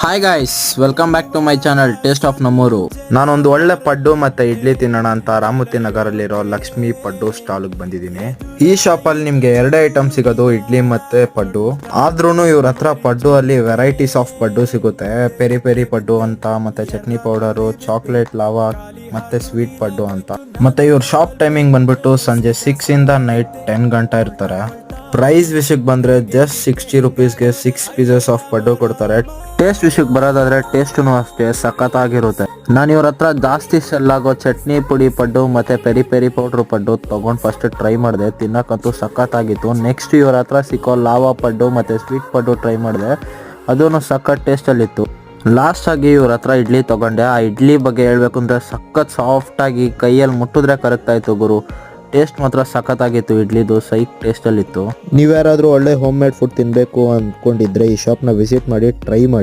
Hi guys, welcome back to my channel taste of ನಮ್ಮೂರು. ನಾನೊಂದು ಒಳ್ಳೆ ಪಡ್ಡು ಮತ್ತೆ ಇಡ್ಲಿ ತಿನ್ನೋಣ ಅಂತ ರಾಮೂರ್ತಿ ನಗರಲ್ಲಿರೋ ಲಕ್ಷ್ಮಿ ಪಡ್ಡು ಸ್ಟಾಲ್ಗೆ ಬಂದಿದ್ದೀನಿ. ಈ ಶಾಪಲ್ಲಿ ನಿಮ್ಗೆ ಎರಡೇ ಐಟಮ್ ಸಿಗೋದು, ಇಡ್ಲಿ ಮತ್ತೆ ಪಡ್ಡು. ಆದ್ರೂನು ಇವ್ರ ಹತ್ರ ಪಡ್ಡು ಅಲ್ಲಿ ವೆರೈಟೀಸ್ ಆಫ್ ಪಡ್ಡು ಸಿಗುತ್ತೆ. ಪೆರಿ ಪೆರಿ ಪಡ್ಡು ಅಂತ, ಮತ್ತೆ ಚಟ್ನಿ ಪೌಡರು, ಚಾಕ್ಲೇಟ್ ಲಾವಾ ಮತ್ತೆ ಸ್ವೀಟ್ ಪಡ್ಡು ಅಂತ. ಮತ್ತೆ ಇವ್ರ ಶಾಪ್ ಟೈಮಿಂಗ್ ಬಂದ್ಬಿಟ್ಟು ಸಂಜೆ 6 ಇಂದ ನೈಟ್ 10 ಗಂಟೆ ಇರ್ತಾರೆ. ಪ್ರೈಸ್ ವಿಷಯಕ್ಕೆ ಬಂದ್ರೆ ಜಸ್ಟ್ 60 ರುಪೀಸ್ಗೆ 6 ಪೀಸಸ್ ಆಫ್ ಪಡ್ಡು ಕೊಡ್ತಾರೆ. ಟೇಸ್ಟ್ ವಿಷಯಕ್ಕೆ ಬರೋದಾದ್ರೆ ಟೇಸ್ಟು ಅಷ್ಟೇ ಸಖತ್ತಾಗಿರುತ್ತೆ. ನಾನು ಇವ್ರ ಹತ್ರ ಜಾಸ್ತಿ ಸೆಲ್ ಆಗೋ ಚಟ್ನಿ ಪುಡಿ ಪಡ್ಡು ಮತ್ತೆ ಪೆರಿ ಪೆರಿ ಪೌಡ್ರ್ ಪಡ್ಡು ತಗೊಂಡು ಫಸ್ಟ್ ಟ್ರೈ ಮಾಡಿದೆ. ತಿನ್ನಕ್ಕಂತೂ ಸಖತ್ತಾಗಿತ್ತು. ನೆಕ್ಸ್ಟ್ ಇವ್ರ ಹತ್ರ ಸಿಕ್ಕೋ ಲಾವಾ ಪಡ್ಡು ಮತ್ತೆ ಸ್ವೀಟ್ ಪಡ್ಡು ಟ್ರೈ ಮಾಡಿದೆ. ಅದೂ ಸಖತ್ ಟೇಸ್ಟಲ್ಲಿತ್ತು. ಲಾಸ್ಟ್ ಆಗಿ ಇವ್ರ ಹತ್ರ ಇಡ್ಲಿ ತಗೊಂಡೆ. ಆ ಇಡ್ಲಿ ಬಗ್ಗೆ ಹೇಳ್ಬೇಕು ಅಂದ್ರೆ ಸಖತ್ ಸಾಫ್ಟ್ ಆಗಿ ಕೈಯಲ್ಲಿ ಮುಟ್ಟಿದ್ರೆ ಕರಗ್ತಾ ಇತ್ತು ಗುರು. ಟೇಸ್ಟ್ ಮಾತ್ರ ಸಖತ್ತಾಗಿತ್ತು. ಇಡ್ಲಿದು ಸೈಕ್ ಟೇಸ್ಟಲ್ಲಿತ್ತು. ನೀವ್ಯಾರಾದ್ರೂ ಒಳ್ಳೆ ಹೋಮ್ ಮೇಡ್ ಫುಡ್ ತಿನ್ನಬೇಕು ಅಂದ್ಕೊಂಡಿದ್ರೆ ಈ ಶಾಪ್ನ ವಿಸಿಟ್ ಮಾಡಿ ಟ್ರೈ ಮಾಡಿ.